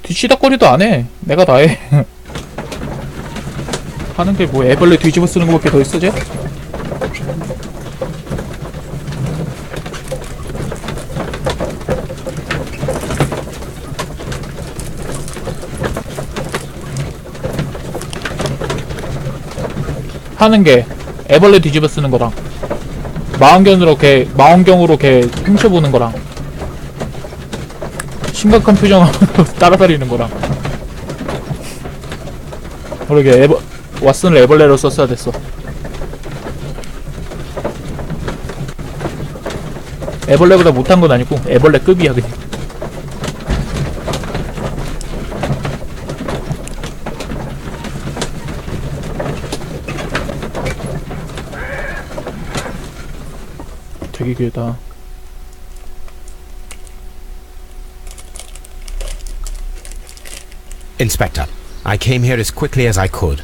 뒤치다거리도 안해. 내가 다해. 하는 게 뭐 애벌레 뒤집어 쓰는 거밖에 더 있어 쟤? 하는 게 애벌레 뒤집어 쓰는 거랑 망원경으로 걔 훔쳐보는 거랑 심각한 표정으로 따라다니는 거랑 모르게 왓슨을 애벌레로 썼어야 됐어. 애벌레보다 못한 건 아니고 애벌레급이야 그냥. 되게 길다. Inspector, I came here as quickly as I could.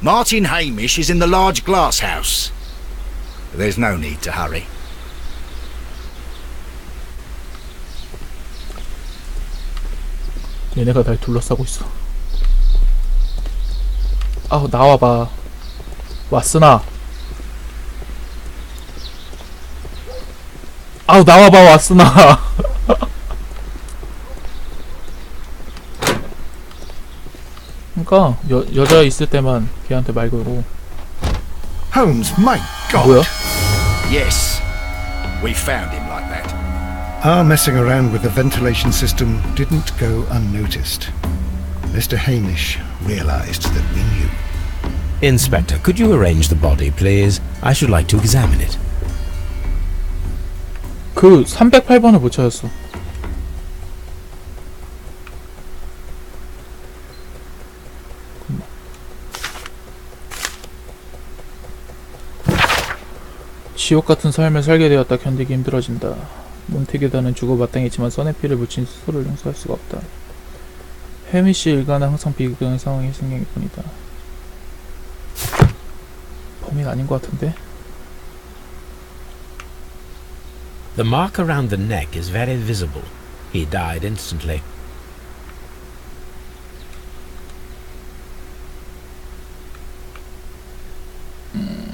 Martin Hamish is in the large glass house. There's no need to hurry. 얘네가 날 둘러싸고 있어. 아우 나와봐. 왓슨아. 아우 나와봐 왓슨아. 그니까 여자 있을 때만 걔한테 말 걸고. Holmes, my God! 뭐야? Yes, we found him like that. Our messing around with the ventilation system didn't go unnoticed. Mr. Hamish realized that we knew. Inspector, could you arrange the body, please? I should like to examine it. 그 308번을 못 찾았어. 지옥 같은 삶을 살게 되었다. 견디기 힘들어진다. 몬테게다는 죽어마땅했지만 선의 피를 묻힌 스스로를 용서할 수가 없다. 해미씨 일가는 항상 비극적인 상황이 생길 뿐이다. 범인 아닌 것 같은데? The mark around the neck is very visible. He died instantly.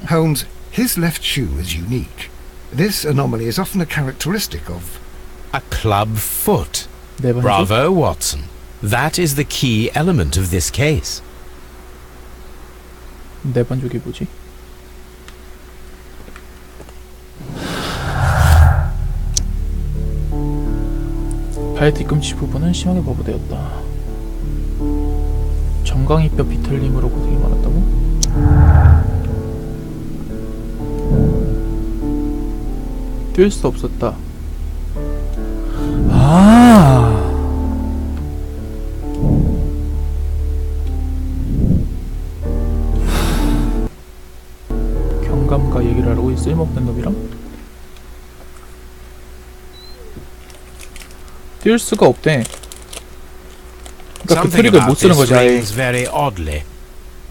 Holmes, his left shoe is unique. This anomaly is often a characteristic of... A club foot. 네 번째? Bravo, Watson. That is the key element of this case. 네 번째이 뭐지? 발 뒤꿈치 부분은 심하게 버벅대었다. 정강이뼈 비틀림으로 고생이 많았다고? 뛸 수 없었다. 경감과 얘기를 하려고 이 쓸모없는 놈이랑? 뛸 수가 없대. 그러니까 그 트릭을 못 쓰는 거지. Very oddly.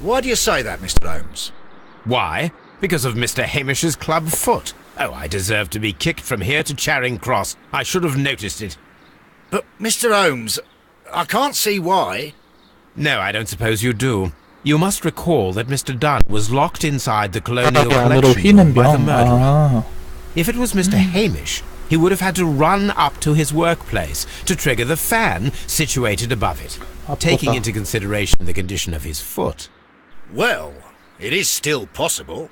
Why do you say that, Mr. Holmes? Why? Because of Mr. Hamish's club foot. Oh, I deserve to be kicked from here to Charing Cross. I should have noticed it. But, Mr. Holmes, I can't see why. No, I don't suppose you do. You must recall that Mr. Dunn was locked inside the Colonial 안으로 Collection 휘는 by the 병. murderer. If it was Mr. Hamish, he would have had to run up to his workplace to trigger the fan situated above it, taking into consideration the condition of his foot. Well, it is still possible.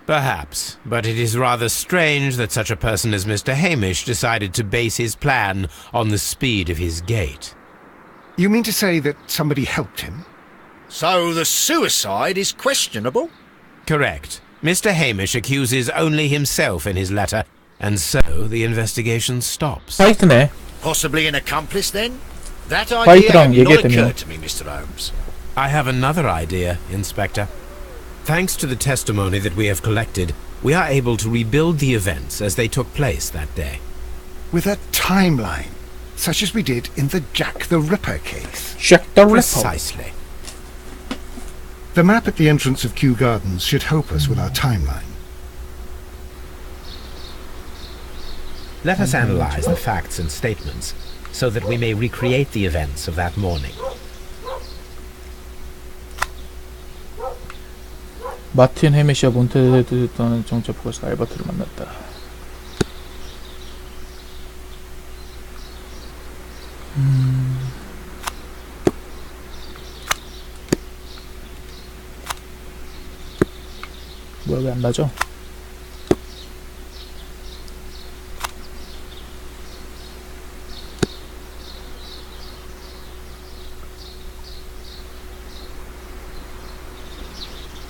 Perhaps, but it is rather strange that such a person as Mr. Hamish decided to base his plan on the speed of his gait. You mean to say that somebody helped him? So the suicide is questionable? Correct. Mr. Hamish accuses only himself in his letter, and so the investigation stops. 화이트네. Possibly an accomplice, then? That idea had not occurred to me, Mr. Holmes. I have another idea, Inspector. Thanks to the testimony that we have collected, we are able to rebuild the events as they took place that day. With a timeline, such as we did in the Jack the Ripper case. Jack the Ripper. Precisely. The map at the entrance of Kew Gardens should help us with our timeline. Let us analyze the facts and statements. so that we may recreate the events of that morning. 마틴 해미시와 몬테드 떠나는 정체포에서 알버트를 만났다. 뭐야, 왜 안 나죠?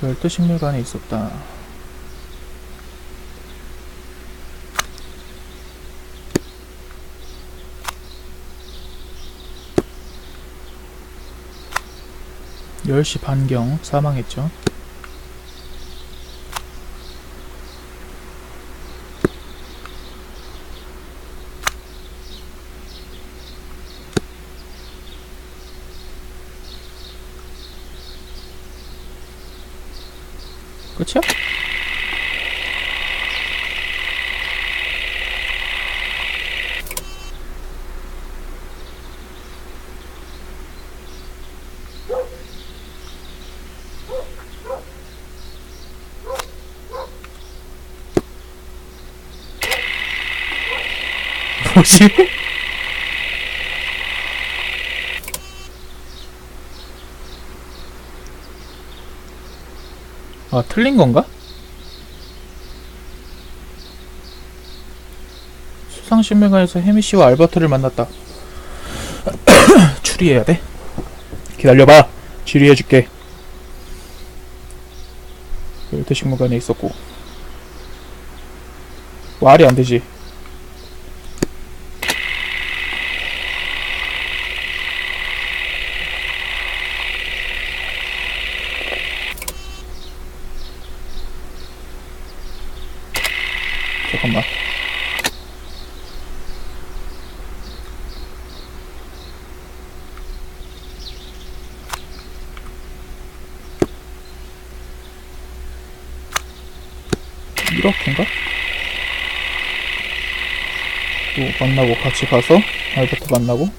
열대식물관에 있었다. (10시) 반경 사망했죠. 끝이야? 뭐지? 아, 틀린 건가? 수상식물관에서 해미씨와 알버트를 만났다. 추리해야 돼? 기다려봐. 추리해줄게. 열대식물관에 있었고. 말이 안 되지. 잠깐만. 이렇게인가? 또 만나고 같이 가서 알버트 만나고.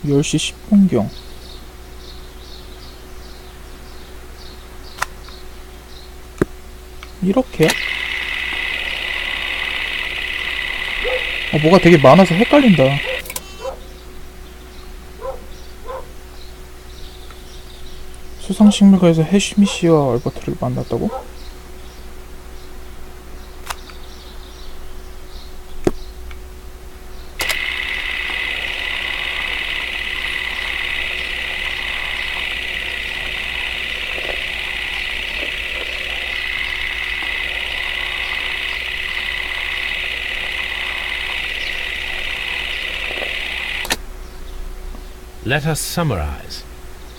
10시 10분경. 이렇게? 뭐가 되게 많아서 헷갈린다. 수상식물관에서 해시미씨와 알버트를 만났다고? Let us summarize.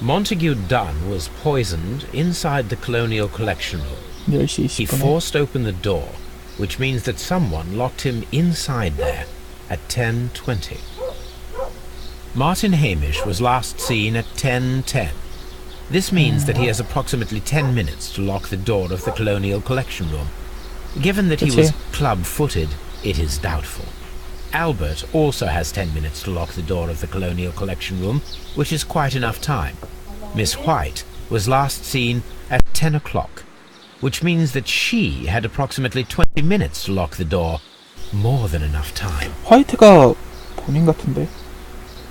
Montague Dunn was poisoned inside the Colonial Collection Room. 10시 He 20분에 forced open the door, which means that someone locked him inside there at 10:20. Martin Hamish was last seen at 10:10. This means that he has approximately 10 minutes to lock the door of the Colonial Collection Room. Given that he was club-footed, it is doubtful. Albert also has 10 minutes to lock the door of the Colonial Collection Room, which is quite enough time. Miss White was last seen at 10 o'clock, which means that she had approximately 20 minutes to lock the door. More than enough time. 화이트가 본인 같은데.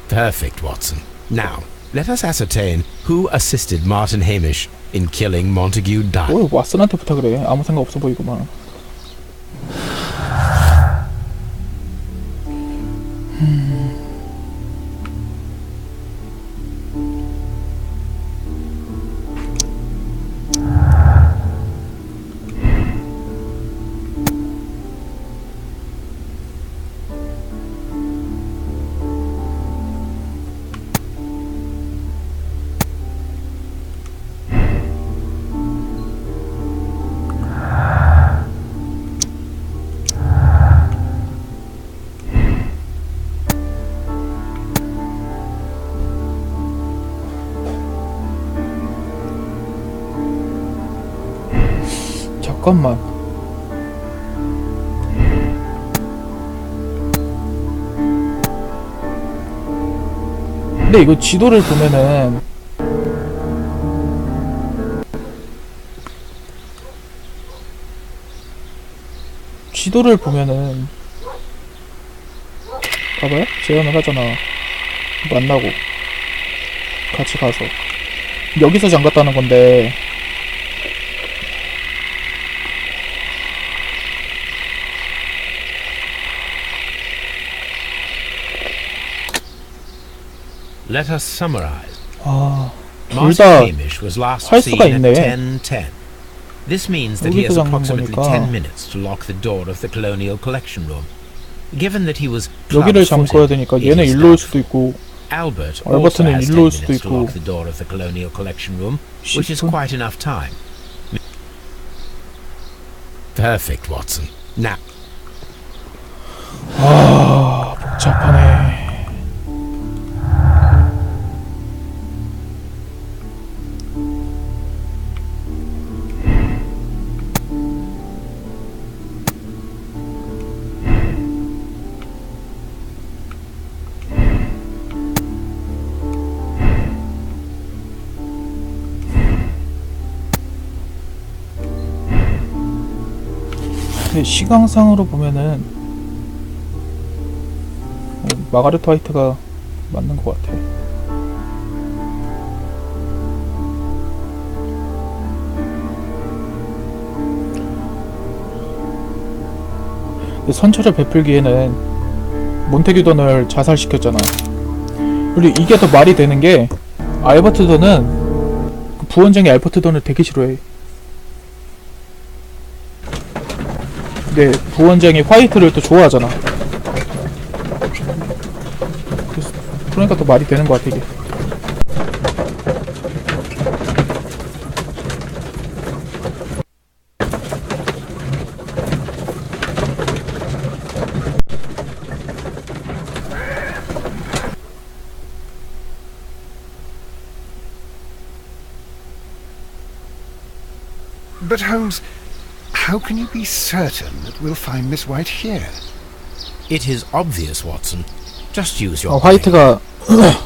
Perfect, Watson. Now, let us ascertain who assisted Martin Hamish in killing Montague Dunn. 뭘 왓슨한테 부탁을 해. 아무 생각 없어 보이구만. 잠깐만. 근데 이거 지도를 보면은 봐봐요? 제안을 하잖아. 만나고 같이 가서 여기서 잠갔다는 건데 Let us summarize. 둘 Martin 다 Hamish was last 할 seen 수가 at 있네. 10:10. This means that he has 여기서 잠근 approximately 거니까 10 minutes to lock the door of the colonial collection room. Given that he was 여기를 잠궈야 club-footed, 되니까 it 얘는 is 일로 올 doubtful. 수도 있고 Albert also 알버트는 has 10 일로 올 수도 minutes to 있고 lock the door of the colonial collection room, which is 10분? quite enough time. Perfect, Watson. Now, 복잡하네. 근데 시간상으로 보면은 마가렛 화이트가 맞는 것 같아. 근데 선처를 베풀기에는 몬테규던을 자살시켰잖아. 그리고 이게 더 말이 되는 게 알버트 던은 그 부원장이 알버트 던을 되게 싫어해. 근데 부원장이 화이트를 또 좋아하잖아. 그러니까 또 말이 되는 것 같아 이게. But Holmes, how can you be certain that we'll find Miss White here? it is obvious, Watson. Just use your brain. 화이트가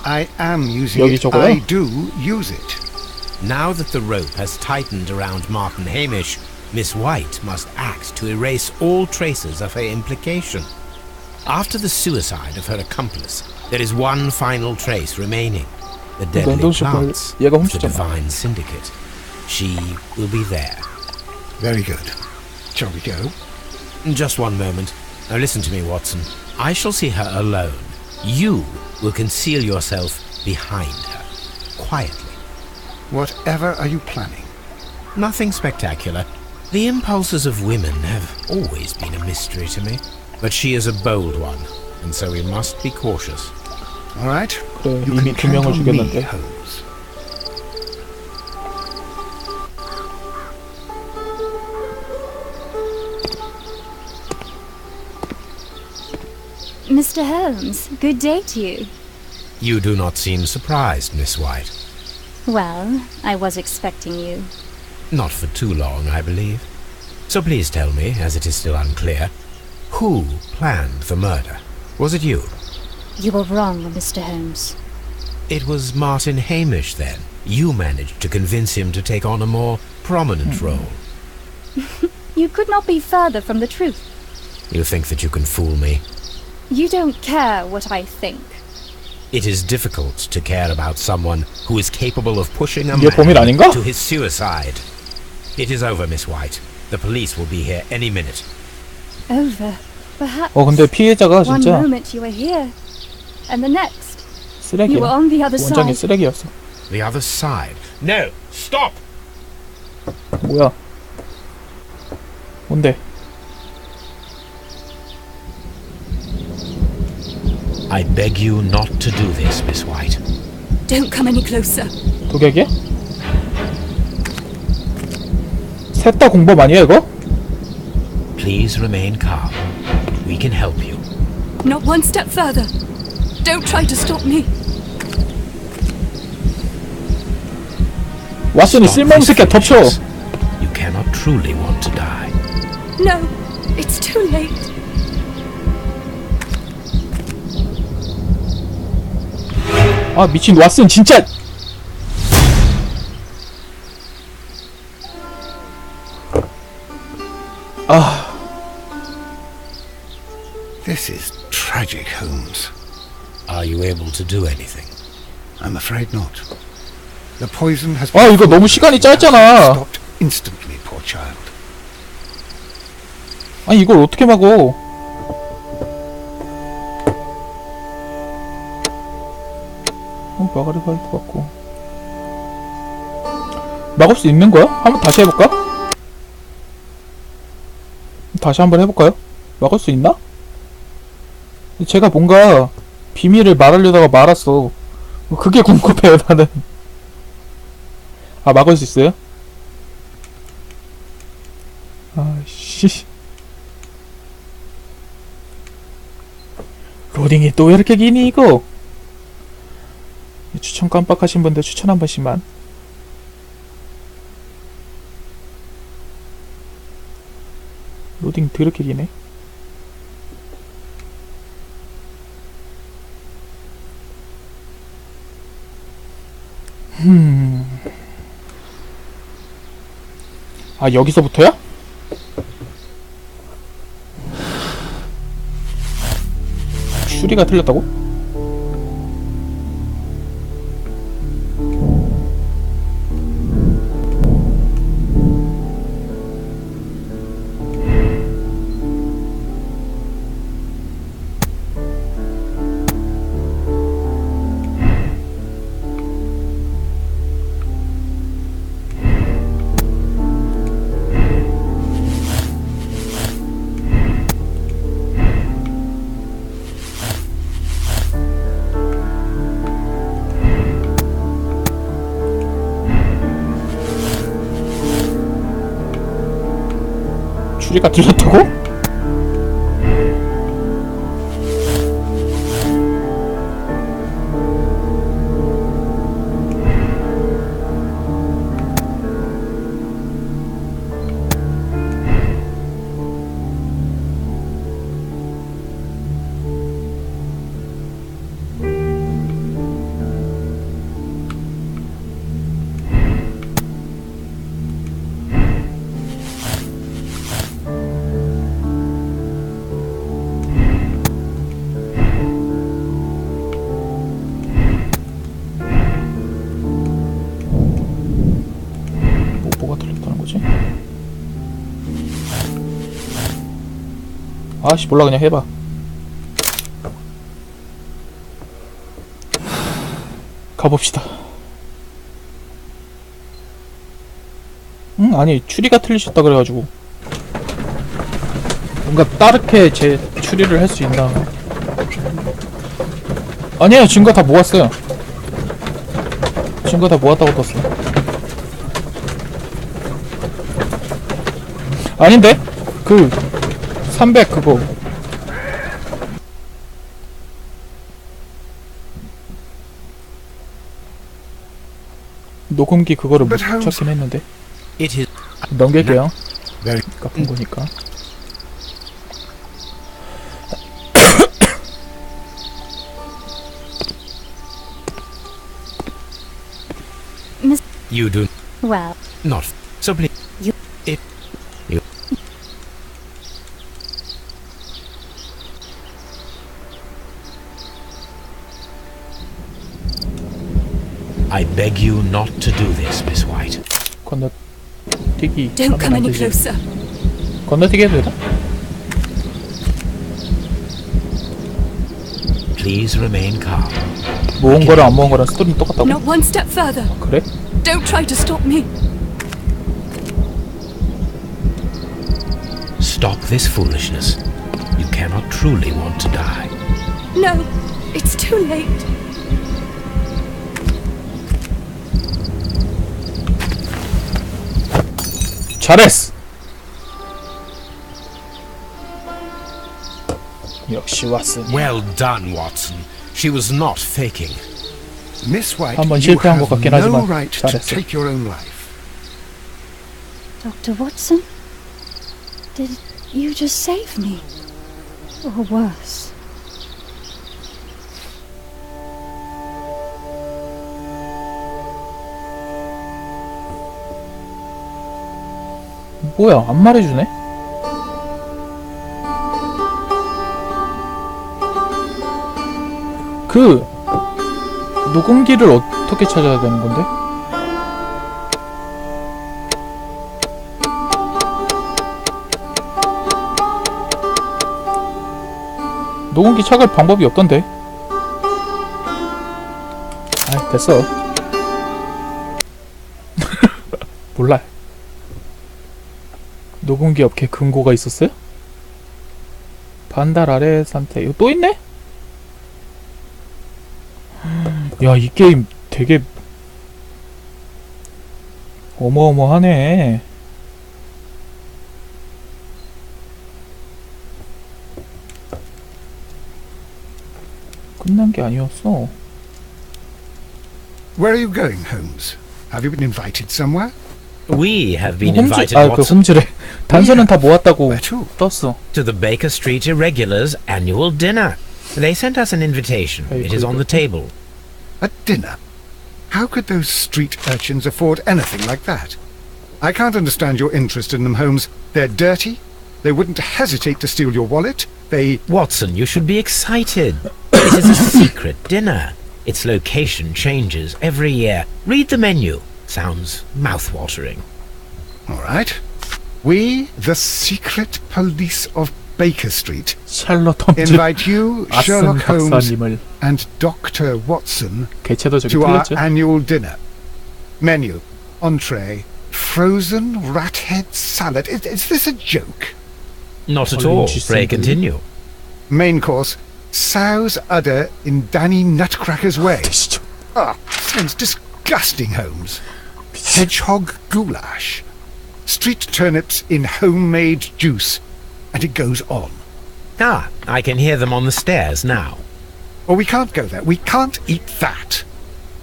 I am using 여기 it. 저거요? I do use it. Now that the rope has tightened around Martin Hamish, Miss White must act to erase all traces of her implication. After the suicide of her accomplice, there is one final trace remaining. The deadly 냉동실 plants 얘가 of the 훔쳤잖아. Divine Syndicate. She will be there. Very good. Shall we go? Just one moment. Now listen to me, Watson. I shall see her alone. You will conceal yourself behind her, quietly. Whatever are you planning? Nothing spectacular. The impulses of women have always been a mystery to me. But she is a bold one, and so we must be cautious. All right. 그래, You 이미 can 두 count 명을 on me, 죽였는데. Holmes. Mr. Holmes, good day to you. You do not seem surprised, Miss White. Well, I was expecting you. Not for too long, I believe. So please tell me, as it is still unclear, who planned the murder? Was it you? You were wrong, Mr. Holmes. It was Martin Hamish, then. You managed to convince him to take on a more prominent role. You could not be further from the truth. You think that you can fool me? You don't care what I think. It is difficult to care about someone who is capable of pushing a 이게 범인 man 아닌가? to his suicide. It is over, Miss White. The police will be here any minute. Over. Perhaps 근데 피해자가 one 진짜 moment you were here, and the next you were 쓰레기야. on the other 원장이 side. 쓰레기였어. The other side. No! Stop! 뭐야? 뭔데? I beg you not to do this, Miss White. Don't come any closer. 독약이야? 셋 다 공범 아니야 이거? Please remain calm. We can help you. Not one step further. Don't try to stop me. 왓슨이 쓸모없는 새끼야 덮쳐. You cannot truly want to die. No, it's too late. 아 미친 왓슨 진짜. 아 This is tragic, Holmes. Are you able to do anything? I'm afraid not. The poison has 아, 이거 너무 시간이 짧잖아. stopped instantly, poor child. 아니 이걸 어떻게 막어? 마가리 화이트 같고 막을 수 있는 거야? 한번 다시 해볼까? 다시 한번 해볼까요? 막을 수 있나? 제가 뭔가 비밀을 말하려다가 말았어. 그게 궁금해요 나는. 아 막을 수 있어요? 아씨 로딩이 또 왜 이렇게 기니 이거? 추천 깜빡하신 분들 추천 한 번씩만. 로딩 더럽게 기네. 아 여기서부터야? 추리가 틀렸다고? 추리가 틀렸다고? 뭐가 틀렸다는 거지? 아씨 몰라 그냥 해봐. 가봅시다. 아니 추리가 틀리셨다 그래가지고 뭔가 다르게 제 추리를 할 수 있나. 아니에요 증거 다 모았어요. 증거 다 모았다고 떴어. 아닌데? 그 300 그거 녹음기 그거를 못 찾긴 했는데 It is 넘길게요. Very 깎은 거니까. you do Well, not so please. You- It you I beg you not to do this, Miss White. 건너뛰기 Don't 하면 come 안 any 되지. closer. 건너뛰기 해도 되나? Please remain calm. 모은 거랑 안 모은 거랑 스토리는 똑같다고? Not one step further. 그래? Don't try to stop me. Stop this foolishness. You cannot truly want to die. No, it's too late. 잘했어. 역시 왓슨. Well done, Watson. She was not faking. Miss White, 한번 you 실패한 것 have 같긴 no 하지만 right to 잘했어. take your own life. Dr. Watson? Did you just save me? Or worse? 뭐야, 안 말해주네? 그 녹음기를 어떻게 찾아야 되는 건데? 녹음기 찾을 방법이 없던데? 아, 됐어. 몰라. 녹음기 업계 금고가 있었어요? 반달 아래 상태. 이거 또 있네? 야, 이 게임 되게 어마어마하네. 끝난 게 아니었어. Where are you going, Holmes? Have you been invited somewhere? We have been 홈즈, invited, 아, 그 Watson, 홈즈래. 단서는 다 모았다고 Where to? 떴어. to the Baker Street Irregulars' annual dinner. They sent us an invitation. Hey, It is on the table. A dinner? How could those street urchins afford anything like that? I can't understand your interest in them, Holmes. They're dirty. They wouldn't hesitate to steal your wallet. They... Watson, you should be excited. It is a secret dinner. Its location changes every year. Read the menu. Sounds mouth-watering. All right. We, the secret police of Baker Street, 샬럿 홈즈 invite you, 아슨 Sherlock Holmes, 박사님을 and Dr. Watson 개체도 저기 to our 틀렸죠? annual dinner. Menu, entree, frozen rat head salad. Is this a joke? Not at Oh, all. interesting. Pray continue. Main course, sow's udder in Danny Nutcracker's way. 드시죠. Ah, sounds disgusting, Holmes. Hedgehog goulash. Street turnips in homemade juice. And it goes on. Ah, I can hear them on the stairs now. Oh, we can't go there. We can't eat that.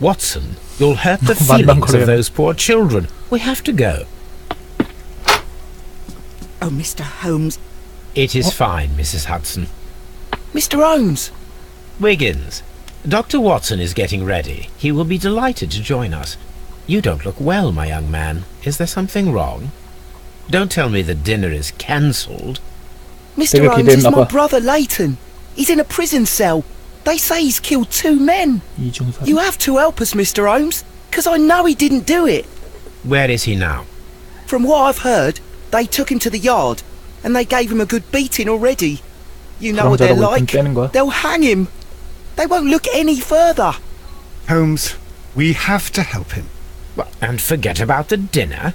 Watson, you'll hurt the 만난 feelings 거래요. of those poor children. We have to go. Oh, Mr. Holmes. It is fine, Mrs. Hudson. Mr. Holmes! Wiggins, Dr. Watson is getting ready. He will be delighted to join us. You don't look well, my young man. Is there something wrong? Don't tell me the dinner is cancelled. Mr. 되게 Holmes is my 기대했나봐. brother Leighton. He's in a prison cell. They say he's killed 2 men. 이중사. You have to help us, Mr. Holmes, because I know he didn't do it. Where is he now? From what I've heard, they took him to the yard, and they gave him a good beating already. You know what they're 그럼 like. 떼는 거야? They'll hang him. They won't look any further. Holmes, we have to help him. And forget about the dinner?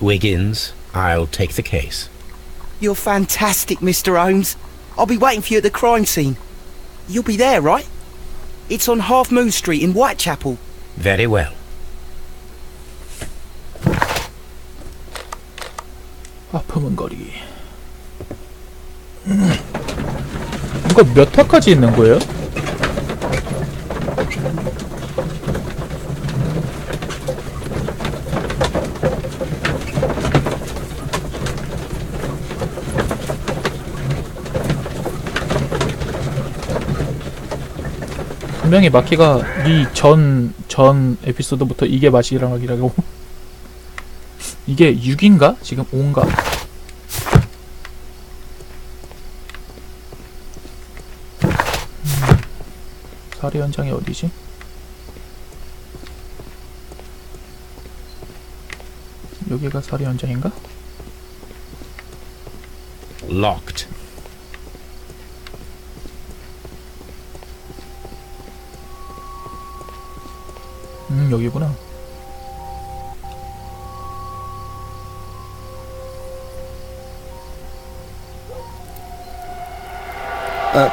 Wiggins, I'll take the case. You're fantastic, Mr. Holmes. I'll be waiting for you at the crime scene. You'll be there, right? It's on Half Moon Street in Whitechapel. Very well. 아픔은 거리. 이거 몇 화까지 있는 거예요? 분명히 마키가 이 전 에피소드부터 이게 마지막이라고. 이게 6인가? 지금 5인가? 살해 현장이 어디지? 여기가 살해 현장인가? Locked. 여기구나.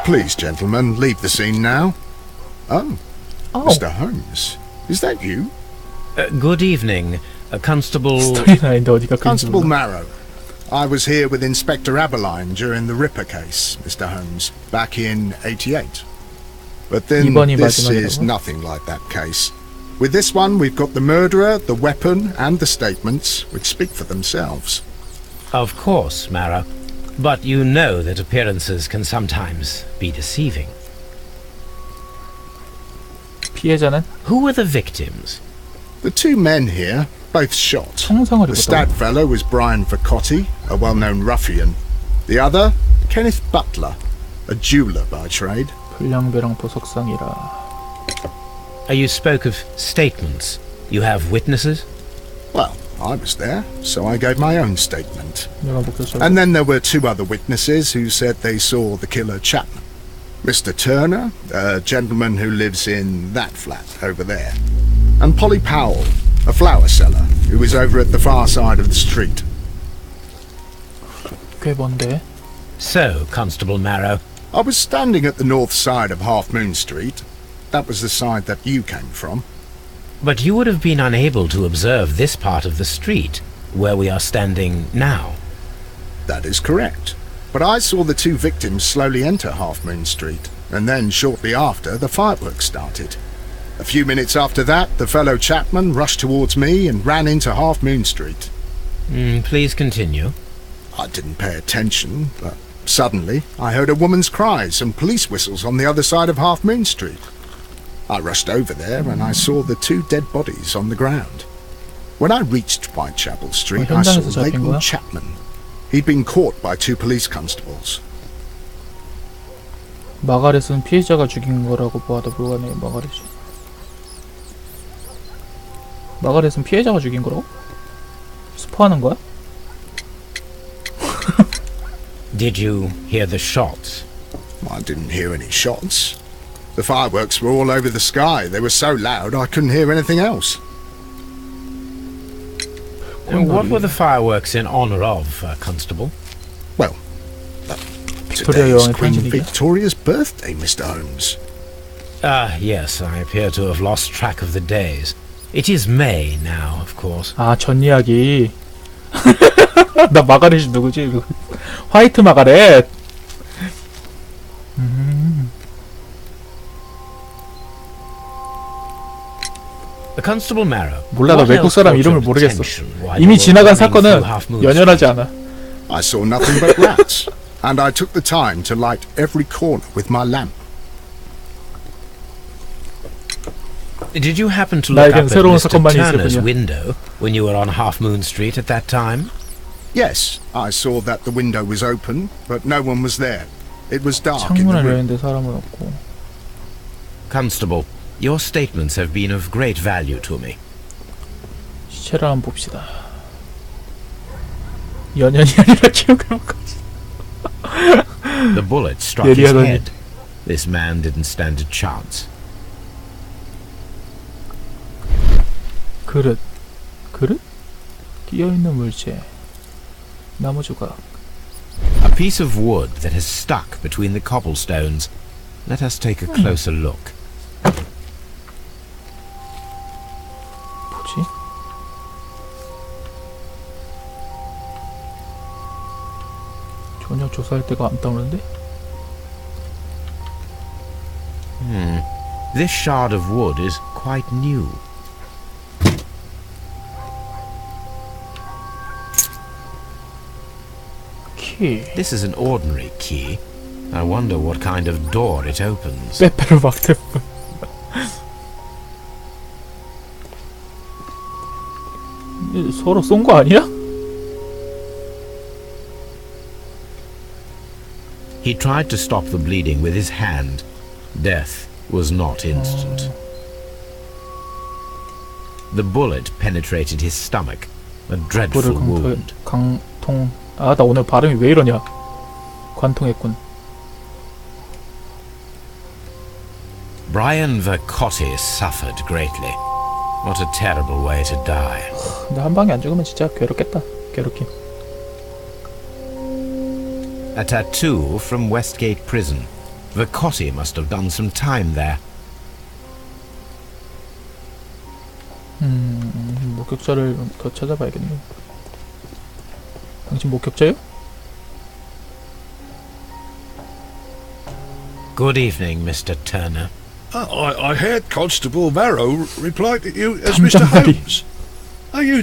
Please, gentlemen, leave the scene now. Oh, Mr. Holmes, is that you? Good evening, Constable... 스토리라인데 어디가 Constable 그림자 Marrow. I was here with Inspector Aberline during the Ripper case, Mr. Holmes, back in '88. But then 이번이 this is 마지막이라고? nothing like that case. With this one, we've got the murderer, the weapon, and the statements, which speak for themselves. Of course, Marrow. But you know that appearances can sometimes be deceiving. 피해자는 Who were the victims? The two men here, both shot. 청상을 The 입었다고. stab fellow was Brian Vercotti, a well-known ruffian. The other, Kenneth Butler, a jeweller by trade. 불량배랑 보석상이라. You spoke of statements. You have witnesses? Well, I was there, so I gave my own statement. 내가 목격자. And then there were two other witnesses who said they saw the killer Chapman. Mr. Turner, a gentleman who lives in that flat over there. And Polly Powell, a flower seller, who was over at the far side of the street. 꽤 먼데. So, Constable Marrow, I was standing at the north side of Half Moon Street. That was the side that you came from. but you would have been unable to observe this part of the street, where we are standing now. That is correct. But I saw the two victims slowly enter Half Moon Street, and then shortly after, the fireworks started. A few minutes after that, the fellow Chapman rushed towards me and ran into Half Moon Street. Please continue. I didn't pay attention, but suddenly I heard a woman's cries and police whistles on the other side of Half Moon Street. I rushed over there and I saw the two dead bodies on the ground. When I reached Whitechapel Street, I saw 현장에서 잡힌 거야? Leighton Chapman. He'd been caught by two police constables. 마가렛은 피해자가 죽인 거라고 보아도 불가능해. 마가렛은 피해자가 죽인 거라고? 스포하는 거야? Did you hear the shots? I didn't hear any shots. The fireworks were all over the sky. They were so loud I couldn't hear anything else. And what were the fireworks in honor of, Constable? Well, 빅토리아 today's 여왕의 Queen 탄신일이야? Victoria's birthday, Mr. Holmes. Yes, I appear to have lost track of the days. It is May now, of course. 아, 전 이야기. 나 마가렛이 누구지? 이거. 화이트 마가렛. Constable Marrow. 몰라, 나 what 외국 else 사람 caught 이름을 your 모르겠어. attention while 이미 you were 지나간 running 사건은 through Half Moon 연연하지 Street? 않아. I saw nothing but rats, and I took the time to light every corner with my lamp. Did you happen to look 나에겐 up at 새로운 Mr. 사건만이 있을 Turner's 뿐이야. window when you were on Half Moon Street at that time? Yes, I saw that the window was open, but no one was there. It was dark in the 창문을 room. 여는데 사람은 없고. Constable, your statements have been of great value to me. 시체를 한번 봅시다. 연연이 아니라 기억을 못 가지. The bullet struck his 예리하다니. head. This man didn't stand a chance. 그릇. 그릇? 끼어있는 물체. 나무 조각. A piece of wood that has stuck between the cobblestones. Let us take a closer look. 뭐지? 전혀 조사할 데가 안 떠오르는데? This shard of wood is quite new. 키. This is an ordinary key. I wonder what kind of door it opens. 빼빼로 막대뿐. 서로 쏜 거 아니야? He tried to stop the bleeding with his hand. Death was not instant. The bullet penetrated his stomach. A dreadful wound. 강통. 아, 나 오늘 발음이 왜 이러냐? 관통했군. Brian Vercotti suffered greatly. What a terrible way to die. 근데 한 방에 안 죽으면 진짜 괴롭겠다. 괴롭긴. A tattoo from Westgate Prison. Vercotti must have done some time there. 목격자를 더 찾아봐야겠네. 당신 목격자요? Good evening, Mr. Turner. I heard Constable Varro reply to you as Mr. 잠잠다리. Holmes. Are you